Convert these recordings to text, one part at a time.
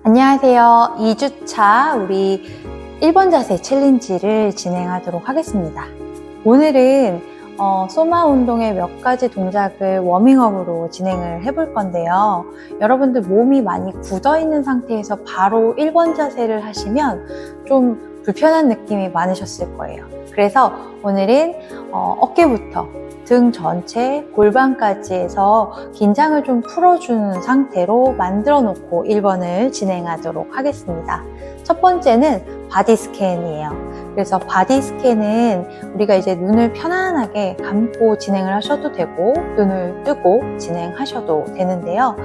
안녕하세요. 2주차 우리 1번 자세 챌린지를 진행하도록 하겠습니다. 오늘은 소마 운동의 몇 가지 동작을 워밍업으로 진행을 해볼 건데요. 여러분들 몸이 많이 굳어 있는 상태에서 바로 1번 자세를 하시면 좀 불편한 느낌이 많으셨을 거예요. 그래서 오늘은 어깨부터 등 전체, 골반까지 해서 긴장을 좀 풀어주는 상태로 만들어 놓고 1번을 진행하도록 하겠습니다. 첫 번째는 바디 스캔이에요. 그래서 바디 스캔은 우리가 이제 눈을 편안하게 감고 진행을 하셔도 되고 눈을 뜨고 진행하셔도 되는데요.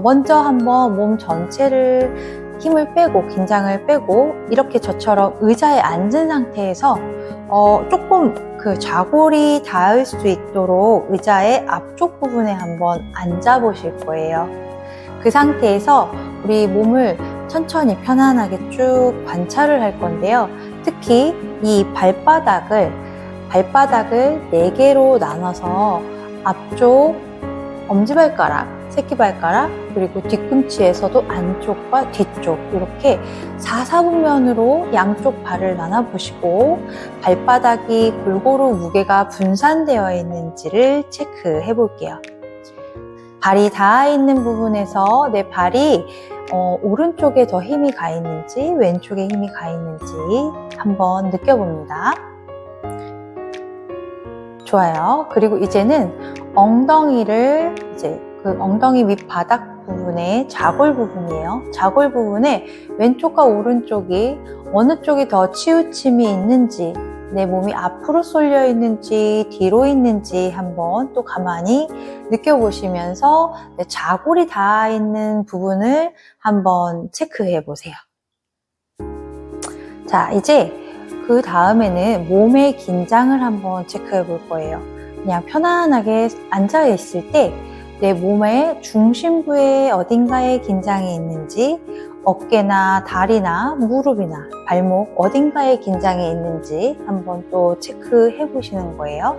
먼저 한번 몸 전체를 힘을 빼고 긴장을 빼고 이렇게 저처럼 의자에 앉은 상태에서 조금 그 좌골이 닿을 수 있도록 의자의 앞쪽 부분에 한번 앉아 보실 거예요. 그 상태에서 우리 몸을 천천히 편안하게 쭉 관찰을 할 건데요. 특히 이 발바닥을 4개로 나눠서 앞쪽 엄지발가락, 새끼발가락, 그리고 뒤꿈치에서도 안쪽과 뒤쪽 이렇게 4사분면으로 양쪽 발을 나눠보시고 발바닥이 골고루 무게가 분산되어 있는지를 체크해 볼게요. 발이 닿아 있는 부분에서 내 발이 오른쪽에 더 힘이 가 있는지 왼쪽에 힘이 가 있는지 한번 느껴봅니다. 좋아요. 그리고 이제는 엉덩이를 그 엉덩이 밑바닥 부분에 좌골 부분이에요. 좌골 부분에 왼쪽과 오른쪽이 어느 쪽이 더 치우침이 있는지, 내 몸이 앞으로 쏠려 있는지 뒤로 있는지 한번 또 가만히 느껴보시면서 내 좌골이 닿아 있는 부분을 한번 체크해 보세요. 자, 이제 그 다음에는 몸의 긴장을 한번 체크해 볼 거예요. 그냥 편안하게 앉아 있을 때 내 몸의 중심부에 어딘가에 긴장이 있는지, 어깨나 다리나 무릎이나 발목 어딘가에 긴장이 있는지 한번 또 체크해 보시는 거예요.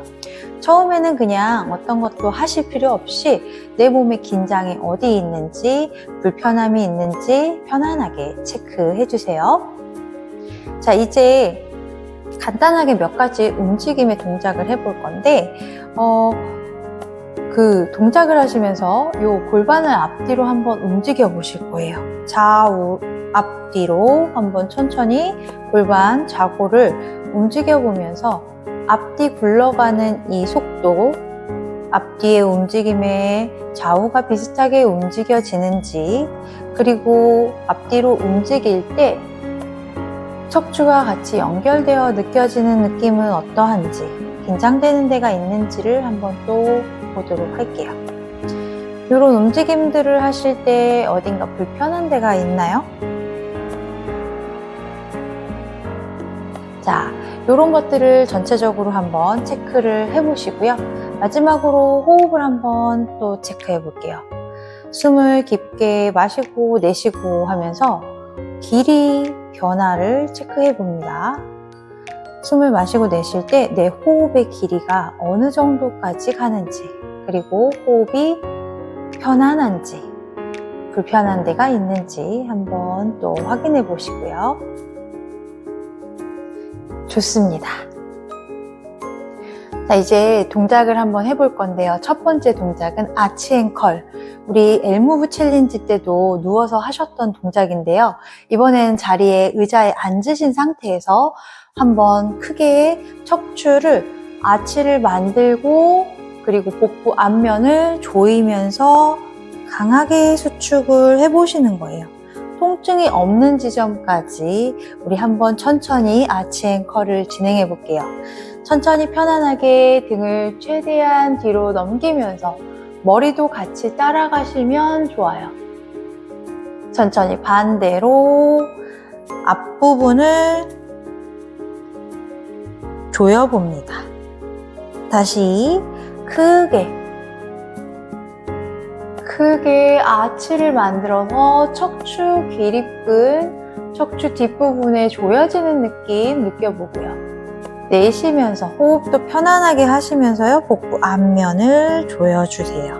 처음에는 그냥 어떤 것도 하실 필요 없이 내 몸의 긴장이 어디 있는지, 불편함이 있는지 편안하게 체크해 주세요. 자, 이제 간단하게 몇 가지 움직임의 동작을 해볼 건데 그 동작을 하시면서 이 골반을 앞뒤로 한번 움직여 보실 거예요. 좌우 앞뒤로 한번 천천히 골반 좌골을 움직여 보면서 앞뒤 굴러가는 이 속도, 앞뒤의 움직임에 좌우가 비슷하게 움직여지는지, 그리고 앞뒤로 움직일 때 척추가 같이 연결되어 느껴지는 느낌은 어떠한지, 긴장되는 데가 있는지를 한번 또 보도록 할게요. 이런 움직임들을 하실 때 어딘가 불편한 데가 있나요? 자, 이런 것들을 전체적으로 한번 체크를 해보시고요. 마지막으로 호흡을 한번 또 체크해 볼게요. 숨을 깊게 마시고 내쉬고 하면서 길이 변화를 체크해 봅니다. 숨을 마시고 내쉴 때 내 호흡의 길이가 어느 정도까지 가는지, 그리고 호흡이 편안한지, 불편한 데가 있는지 한번 또 확인해 보시고요. 좋습니다. 자, 이제 동작을 한번 해볼 건데요. 첫 번째 동작은 아치 앤 컬. 우리 엘무브 챌린지 때도 누워서 하셨던 동작인데요. 이번에는 자리에 의자에 앉으신 상태에서 한번 크게 척추를 아치를 만들고 그리고 복부 앞면을 조이면서 강하게 수축을 해보시는 거예요. 통증이 없는 지점까지 우리 한번 천천히 아치 앤 컬을 진행해 볼게요. 천천히 편안하게 등을 최대한 뒤로 넘기면서 머리도 같이 따라가시면 좋아요. 천천히 반대로 앞부분을 조여봅니다. 다시 크게 아치를 만들어서 척추 기립근, 척추 뒷부분에 조여지는 느낌 느껴보고요. 내쉬면서 호흡도 편안하게 하시면서요. 복부 앞면을 조여주세요.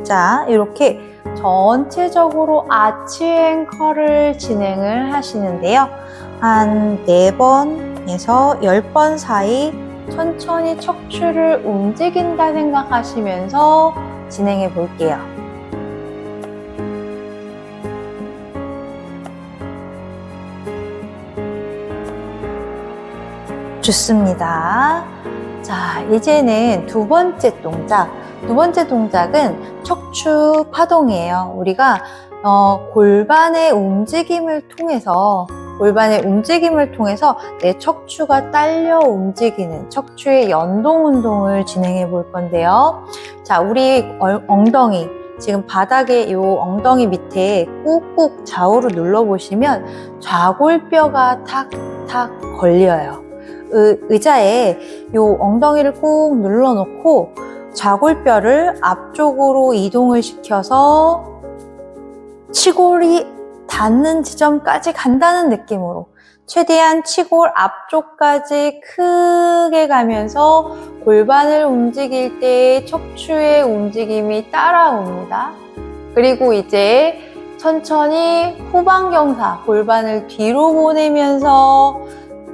자, 이렇게 전체적으로 아치 앵커를 진행을 하시는데요. 한 4번에서 10번 사이 천천히 척추를 움직인다 생각하시면서 진행해 볼게요. 좋습니다. 자, 이제는 두 번째 동작. 두 번째 동작은 척추 파동이에요. 우리가 골반의 움직임을 통해서 내 척추가 딸려 움직이는 척추의 연동 운동을 진행해 볼 건데요. 자, 우리 엉덩이, 지금 바닥에 이 엉덩이 밑에 꾹꾹 좌우로 눌러보시면 좌골뼈가 탁탁 걸려요. 의자에 이 엉덩이를 꾹 눌러놓고 좌골뼈를 앞쪽으로 이동을 시켜서 치골이 닿는 지점까지 간다는 느낌으로 최대한 치골 앞쪽까지 크게 가면서 골반을 움직일 때 척추의 움직임이 따라옵니다. 그리고 이제 천천히 후방경사, 골반을 뒤로 보내면서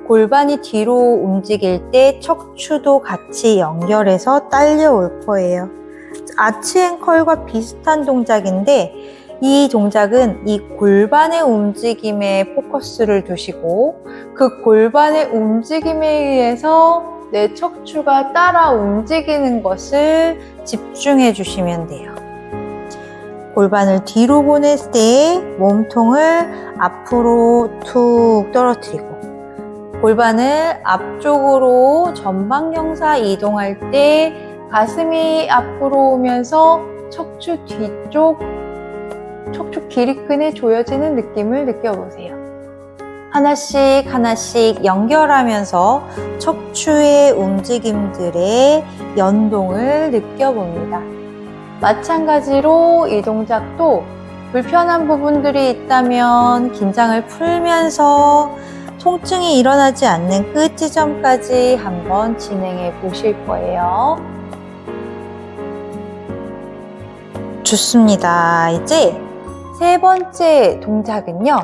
골반이 뒤로 움직일 때 척추도 같이 연결해서 딸려올 거예요. 아치 앵컬과 비슷한 동작인데 이 동작은 이 골반의 움직임에 포커스를 두시고 그 골반의 움직임에 의해서 내 척추가 따라 움직이는 것을 집중해 주시면 돼요. 골반을 뒤로 보냈을 때 몸통을 앞으로 툭 떨어뜨리고 골반을 앞쪽으로 전방경사 이동할 때 가슴이 앞으로 오면서 척추 뒤쪽, 척추 길이끈에 조여지는 느낌을 느껴보세요. 하나씩 하나씩 연결하면서 척추의 움직임들의 연동을 느껴봅니다. 마찬가지로 이 동작도 불편한 부분들이 있다면 긴장을 풀면서 통증이 일어나지 않는 끝 지점까지 한번 진행해 보실 거예요. 좋습니다. 이제 세 번째 동작은요.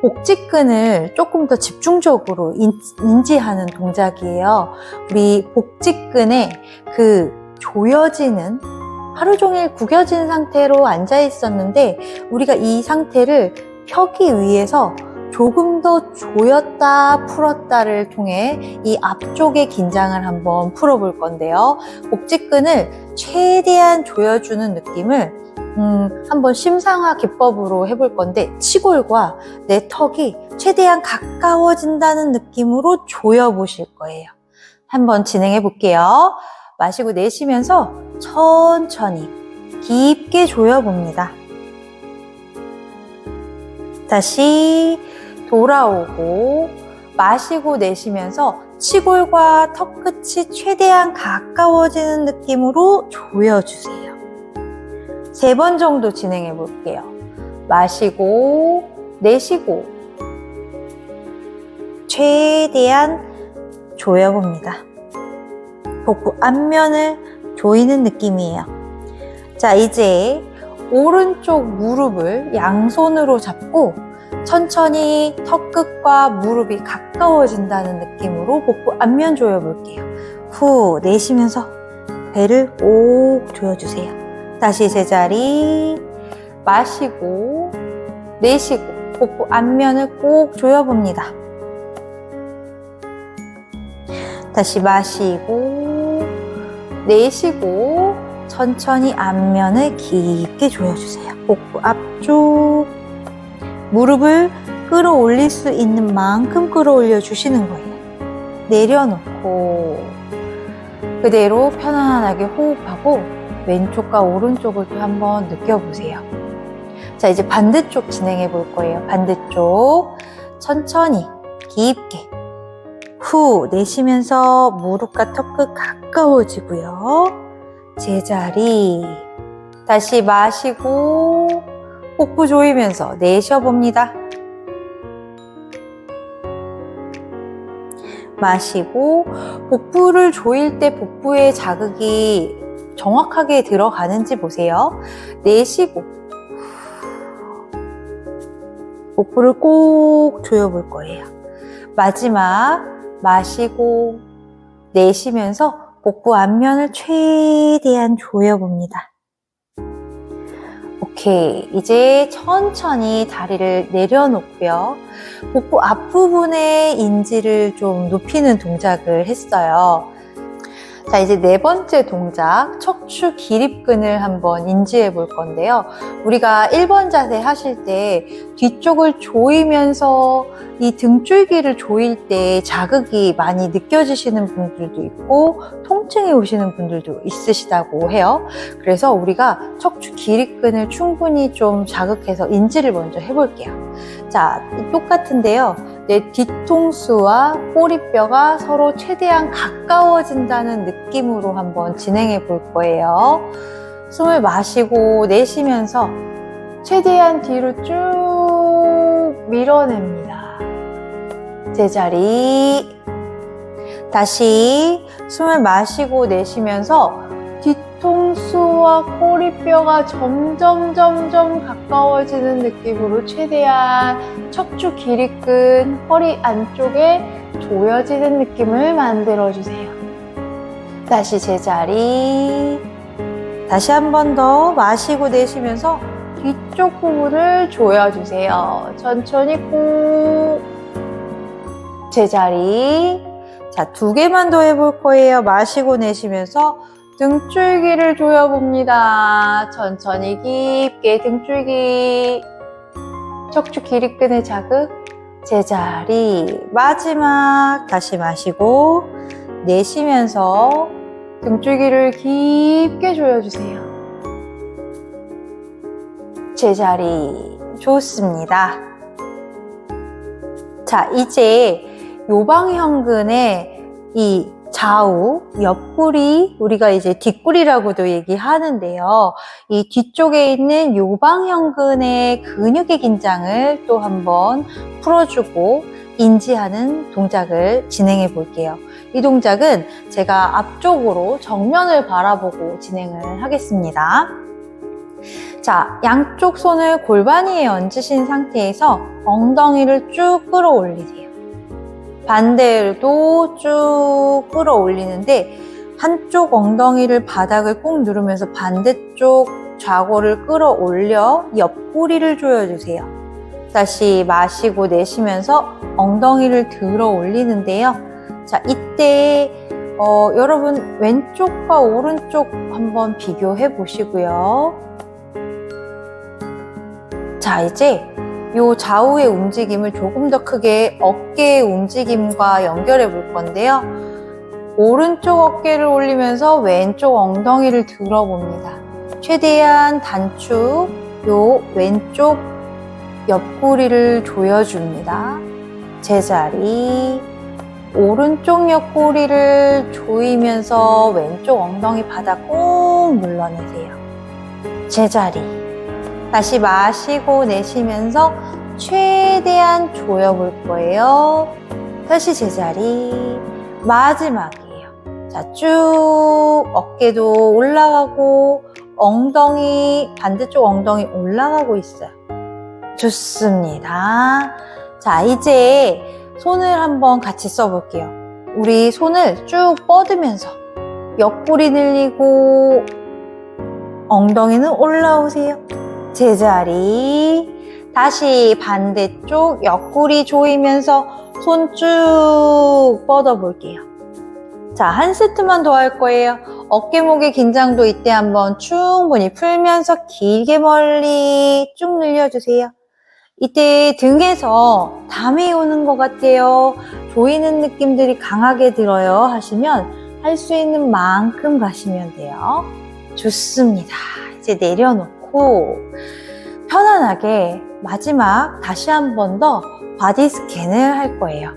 복직근을 조금 더 집중적으로 인지하는 동작이에요. 우리 복직근에 그 조여지는 하루 종일 구겨진 상태로 앉아 있었는데 우리가 이 상태를 펴기 위해서 조금 더 조였다 풀었다를 통해 이 앞쪽의 긴장을 한번 풀어볼 건데요. 복직근을 최대한 조여주는 느낌을 한번 심상화 기법으로 해볼 건데 치골과 내 턱이 최대한 가까워진다는 느낌으로 조여보실 거예요. 한번 진행해 볼게요. 마시고 내쉬면서 천천히 깊게 조여봅니다. 다시 돌아오고 마시고 내쉬면서 치골과 턱 끝이 최대한 가까워지는 느낌으로 조여주세요. 3번 정도 진행해 볼게요. 마시고 내쉬고 최대한 조여봅니다. 복부 앞면을 조이는 느낌이에요. 자, 이제 오른쪽 무릎을 양손으로 잡고 천천히 턱끝과 무릎이 가까워진다는 느낌으로 복부 앞면 조여볼게요. 후 내쉬면서 배를 꼭 조여주세요. 다시 제자리 마시고 내쉬고 복부 앞면을 꼭 조여봅니다. 다시 마시고 내쉬고 천천히 앞면을 깊게 조여주세요. 복부 앞쪽 무릎을 끌어올릴 수 있는 만큼 끌어올려 주시는 거예요. 내려놓고 그대로 편안하게 호흡하고 왼쪽과 오른쪽을 또 한번 느껴보세요. 자, 이제 반대쪽 진행해 볼 거예요. 반대쪽 천천히 깊게 후 내쉬면서 무릎과 턱끝 가까워지고요. 제자리 다시 마시고 복부 조이면서 내쉬어봅니다. 마시고 복부를 조일 때 복부에 자극이 정확하게 들어가는지 보세요. 내쉬고 복부를 꼭 조여볼 거예요. 마지막 마시고 내쉬면서 복부 앞면을 최대한 조여봅니다. 오케이, 이제 천천히 다리를 내려놓고요. 복부 앞부분의 인지를 좀 높이는 동작을 했어요. 자, 이제 네 번째 동작, 척추 기립근을 한번 인지해 볼 건데요. 우리가 1번 자세 하실 때 뒤쪽을 조이면서 이 등줄기를 조일 때 자극이 많이 느껴지시는 분들도 있고 통증이 오시는 분들도 있으시다고 해요. 그래서 우리가 척추 기립근을 충분히 좀 자극해서 인지를 먼저 해볼게요. 자, 똑같은데요. 내 뒤통수와 꼬리뼈가 서로 최대한 가까워진다는 느낌으로 한번 진행해 볼 거예요. 숨을 마시고 내쉬면서 최대한 뒤로 쭉 밀어냅니다. 제자리. 다시 숨을 마시고 내쉬면서 뒤통수와 꼬리뼈가 점점 가까워지는 느낌으로 최대한 척추 기립근, 허리 안쪽에 조여지는 느낌을 만들어주세요. 다시 제자리. 다시 한 번 더 마시고 내쉬면서 뒤쪽 부분을 조여주세요. 천천히 꾹. 제자리. 자, 2개만 더 해볼 거예요. 마시고 내쉬면서 등줄기를 조여봅니다. 천천히 깊게 등줄기, 척추 기립근의 자극, 제자리. 마지막 다시 마시고 내쉬면서 등줄기를 깊게 조여주세요. 제자리. 좋습니다. 자, 이제 요방형근의 이 좌우, 옆구리, 우리가 이제 뒷구리라고도 얘기하는데요. 이 뒤쪽에 있는 요방형근의 근육의 긴장을 또 한번 풀어주고 인지하는 동작을 진행해 볼게요. 이 동작은 제가 앞쪽으로 정면을 바라보고 진행을 하겠습니다. 자, 양쪽 손을 골반 위에 얹으신 상태에서 엉덩이를 쭉 끌어올리세요. 반대로 쭉 끌어올리는데 한쪽 엉덩이를 바닥을 꾹 누르면서 반대쪽 좌골을 끌어올려 옆구리를 조여주세요. 다시 마시고 내쉬면서 엉덩이를 들어 올리는데요. 자, 이때 여러분 왼쪽과 오른쪽 한번 비교해 보시고요. 자, 이제 요 좌우의 움직임을 조금 더 크게 어깨의 움직임과 연결해 볼 건데요. 오른쪽 어깨를 올리면서 왼쪽 엉덩이를 들어봅니다. 최대한 단축, 요 왼쪽 옆구리를 조여줍니다. 제자리. 오른쪽 옆구리를 조이면서 왼쪽 엉덩이 바닥 꾹 눌러내세요. 제자리. 다시 마시고 내쉬면서 최대한 조여볼 거예요. 다시 제자리. 마지막이에요. 자, 쭉 어깨도 올라가고 엉덩이, 반대쪽 엉덩이 올라가고 있어요. 좋습니다. 자, 이제 손을 한번 같이 써볼게요. 우리 손을 쭉 뻗으면서 옆구리 늘리고 엉덩이는 올라오세요. 제자리. 다시 반대쪽 옆구리 조이면서 손 쭉 뻗어 볼게요. 자, 한 세트만 더 할 거예요. 어깨목의 긴장도 이때 한번 충분히 풀면서 길게 멀리 쭉 늘려주세요. 이때 등에서 담이 오는 것 같아요. 조이는 느낌들이 강하게 들어요 하시면 할 수 있는 만큼 가시면 돼요. 좋습니다. 이제 내려놓고 편안하게 마지막 다시 한 번 더 바디 스캔을 할 거예요.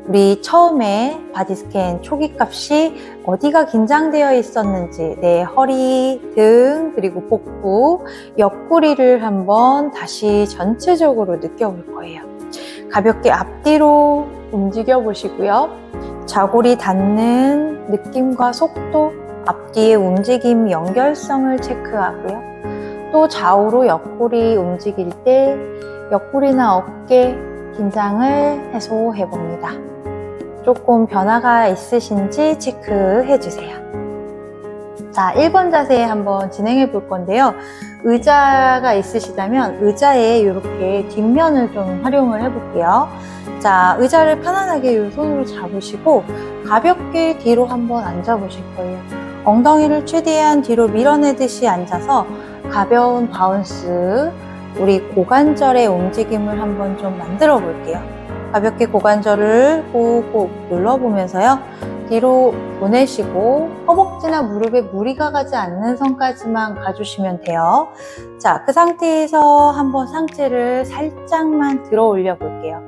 우리 처음에 바디 스캔 초기 값이 어디가 긴장되어 있었는지, 내 허리, 등, 그리고 복부, 옆구리를 한번 다시 전체적으로 느껴볼 거예요. 가볍게 앞뒤로 움직여 보시고요. 좌골이 닿는 느낌과 속도, 앞뒤의 움직임 연결성을 체크하고요. 또 좌우로 옆구리 움직일 때 옆구리나 어깨 긴장을 해소해 봅니다. 조금 변화가 있으신지 체크해 주세요. 자, 1번 자세 한번 진행해 볼 건데요. 의자가 있으시다면 의자에 이렇게 뒷면을 좀 활용을 해 볼게요. 자, 의자를 편안하게 이 손으로 잡으시고 가볍게 뒤로 한번 앉아 보실 거예요. 엉덩이를 최대한 뒤로 밀어내듯이 앉아서 가벼운 바운스, 우리 고관절의 움직임을 한번 좀 만들어 볼게요. 가볍게 고관절을 꾹꾹 눌러보면서요. 뒤로 보내시고 허벅지나 무릎에 무리가 가지 않는 선까지만 가주시면 돼요. 자, 그 상태에서 한번 상체를 살짝만 들어 올려 볼게요.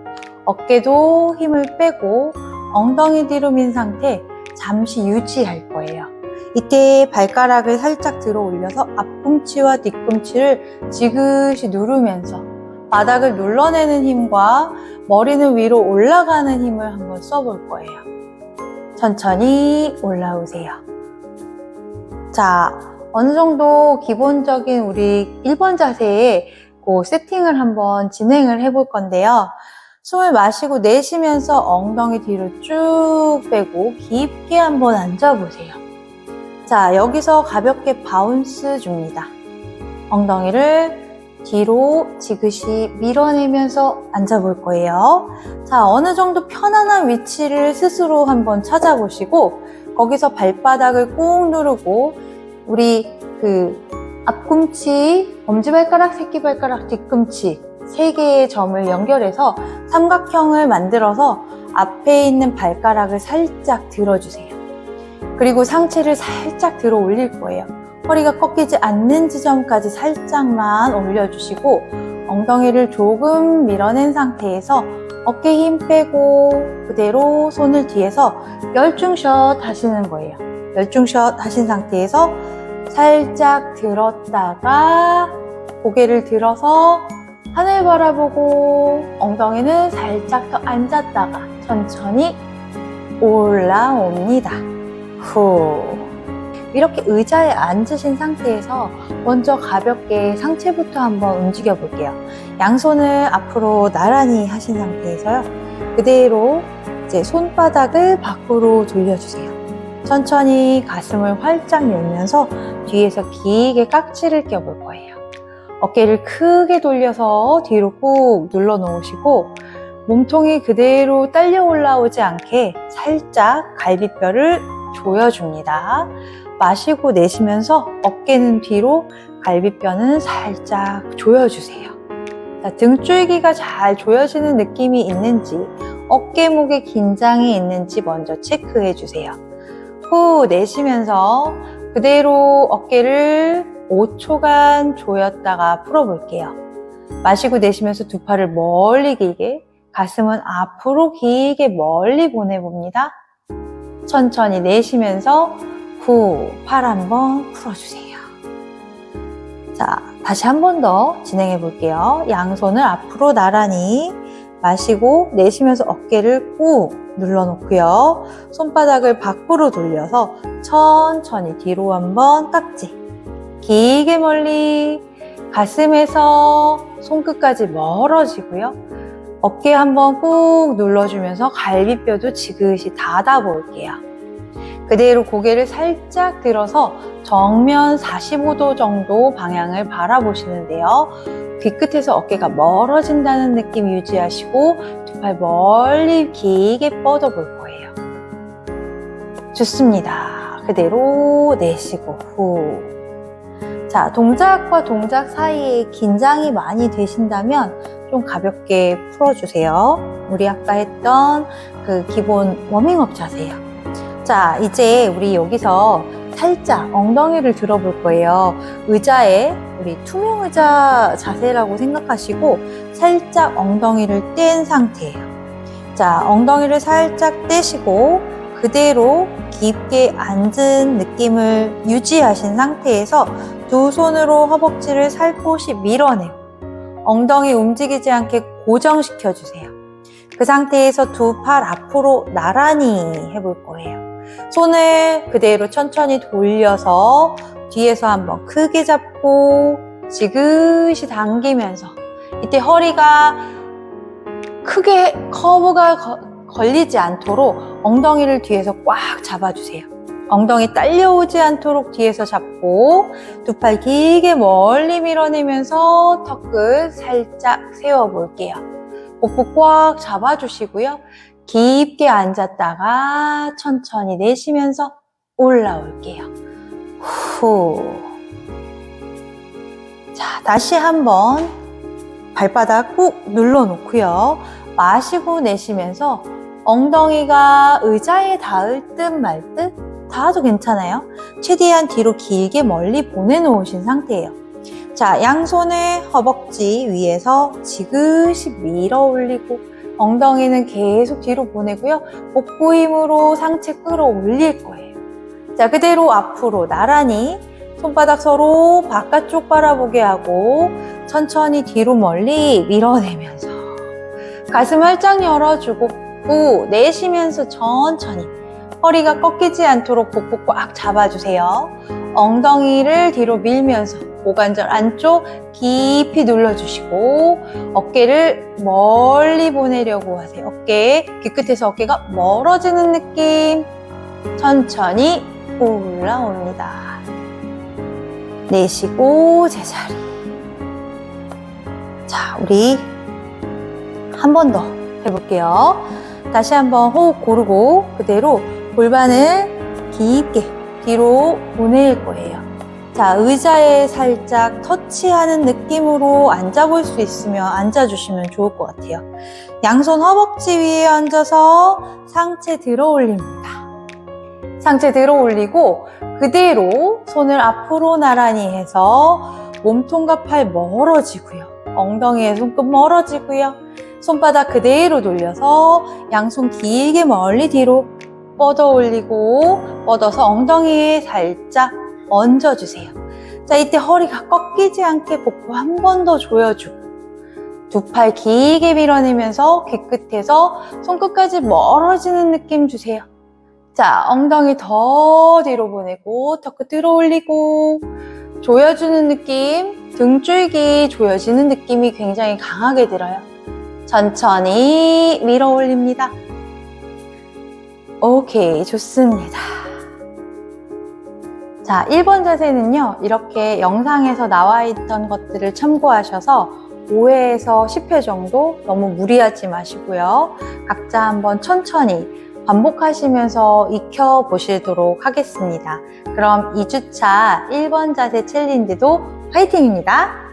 어깨도 힘을 빼고 엉덩이 뒤로 민 상태 잠시 유지할 거예요. 이때 발가락을 살짝 들어 올려서 앞꿈치와 뒤꿈치를 지그시 누르면서 바닥을 눌러내는 힘과 머리는 위로 올라가는 힘을 한번 써볼 거예요. 천천히 올라오세요. 자, 어느 정도 기본적인 우리 1번 자세에 그 세팅을 한번 진행을 해볼 건데요. 숨을 마시고 내쉬면서 엉덩이 뒤로 쭉 빼고 깊게 한번 앉아보세요. 자, 여기서 가볍게 바운스 줍니다. 엉덩이를 뒤로 지그시 밀어내면서 앉아볼 거예요. 자, 어느 정도 편안한 위치를 스스로 한번 찾아보시고 거기서 발바닥을 꾹 누르고 우리 앞꿈치, 엄지발가락, 새끼발가락, 뒤꿈치 3개의 점을 연결해서 삼각형을 만들어서 앞에 있는 발가락을 살짝 들어주세요. 그리고 상체를 살짝 들어 올릴 거예요. 허리가 꺾이지 않는 지점까지 살짝만 올려주시고 엉덩이를 조금 밀어낸 상태에서 어깨 힘 빼고 그대로 손을 뒤에서 열중샷 하시는 거예요. 열중샷 하신 상태에서 살짝 들었다가 고개를 들어서 하늘 바라보고 엉덩이는 살짝 더 앉았다가 천천히 올라옵니다. 후. 이렇게 의자에 앉으신 상태에서 먼저 가볍게 상체부터 한번 움직여 볼게요. 양손을 앞으로 나란히 하신 상태에서요. 그대로 이제 손바닥을 밖으로 돌려주세요. 천천히 가슴을 활짝 열면서 뒤에서 길게 깍지를 껴볼 거예요. 어깨를 크게 돌려서 뒤로 꾹 눌러 놓으시고 몸통이 그대로 딸려 올라오지 않게 살짝 갈비뼈를 조여줍니다. 마시고 내쉬면서 어깨는 뒤로, 갈비뼈는 살짝 조여주세요. 자, 등줄기가 잘 조여지는 느낌이 있는지, 어깨목에 긴장이 있는지 먼저 체크해 주세요. 후 내쉬면서 그대로 어깨를 5초간 조였다가 풀어볼게요. 마시고 내쉬면서 두 팔을 멀리 길게, 가슴은 앞으로 길게 멀리 보내봅니다. 천천히 내쉬면서 후, 팔 한번 풀어주세요. 자, 다시 한 번 더 진행해 볼게요. 양손을 앞으로 나란히 마시고 내쉬면서 어깨를 꾹 눌러놓고요. 손바닥을 밖으로 돌려서 천천히 뒤로 한번 깍지. 길게 멀리 가슴에서 손끝까지 멀어지고요. 어깨 한번 꾹 눌러주면서 갈비뼈도 지그시 닫아 볼게요. 그대로 고개를 살짝 들어서 정면 45도 정도 방향을 바라보시는데요. 뒤끝에서 어깨가 멀어진다는 느낌 유지하시고 두 팔 멀리 길게 뻗어 볼 거예요. 좋습니다. 그대로 내쉬고 후. 자, 동작과 동작 사이에 긴장이 많이 되신다면 좀 가볍게 풀어주세요. 우리 아까 했던 그 기본 워밍업 자세예요. 자, 이제 우리 여기서 살짝 엉덩이를 들어볼 거예요. 의자에 우리 투명 의자 자세라고 생각하시고 살짝 엉덩이를 뗀 상태예요. 자, 엉덩이를 살짝 떼시고 그대로 깊게 앉은 느낌을 유지하신 상태에서 두 손으로 허벅지를 살포시 밀어내고 엉덩이 움직이지 않게 고정시켜 주세요. 그 상태에서 두 팔 앞으로 나란히 해볼 거예요. 손을 그대로 천천히 돌려서 뒤에서 한번 크게 잡고 지그시 당기면서 이때 허리가 크게 커브가 걸리지 않도록 엉덩이를 뒤에서 꽉 잡아주세요. 엉덩이 딸려오지 않도록 뒤에서 잡고 두 팔 길게 멀리 밀어내면서 턱끝 살짝 세워볼게요. 복부 꽉 잡아주시고요. 깊게 앉았다가 천천히 내쉬면서 올라올게요. 후. 자, 다시 한번 발바닥 꾹 눌러놓고요. 마시고 내쉬면서 엉덩이가 의자에 닿을 듯 말 듯 닿아도 괜찮아요. 최대한 뒤로 길게 멀리 보내놓으신 상태예요. 자, 양손을 허벅지 위에서 지그시 밀어 올리고 엉덩이는 계속 뒤로 보내고요. 복부 힘으로 상체 끌어올릴 거예요. 자, 그대로 앞으로 나란히 손바닥 서로 바깥쪽 바라보게 하고 천천히 뒤로 멀리 밀어내면서 가슴 활짝 열어주고 내쉬면서 천천히 허리가 꺾이지 않도록 복부 꽉 잡아주세요. 엉덩이를 뒤로 밀면서 고관절 안쪽 깊이 눌러주시고 어깨를 멀리 보내려고 하세요. 어깨, 귀끝에서 어깨가 멀어지는 느낌. 천천히 올라옵니다. 내쉬고 제자리. 자, 우리 한 번 더 해볼게요. 다시 한번 호흡 고르고 그대로 골반을 깊게 뒤로 보낼 거예요. 자, 의자에 살짝 터치하는 느낌으로 앉아볼 수 있으면 앉아주시면 좋을 것 같아요. 양손 허벅지 위에 얹어서 상체 들어 올립니다. 상체 들어 올리고 그대로 손을 앞으로 나란히 해서 몸통과 팔 멀어지고요. 엉덩이에 손끝 멀어지고요. 손바닥 그대로 돌려서 양손 길게 멀리 뒤로 뻗어 올리고 뻗어서 엉덩이에 살짝 얹어주세요. 자, 이때 허리가 꺾이지 않게 복부 한 번 더 조여주고 두 팔 길게 밀어내면서 귀끝에서 손끝까지 멀어지는 느낌 주세요. 자, 엉덩이 더 뒤로 보내고 턱끝 들어 올리고 조여주는 느낌, 등줄기 조여지는 느낌이 굉장히 강하게 들어요. 천천히 밀어 올립니다. 오케이, 좋습니다. 자, 1번 자세는요, 이렇게 영상에서 나와 있던 것들을 참고하셔서 5회에서 10회 정도 너무 무리하지 마시고요. 각자 한번 천천히 반복하시면서 익혀보시도록 하겠습니다. 그럼 2주차 1번 자세 챌린지도 화이팅입니다.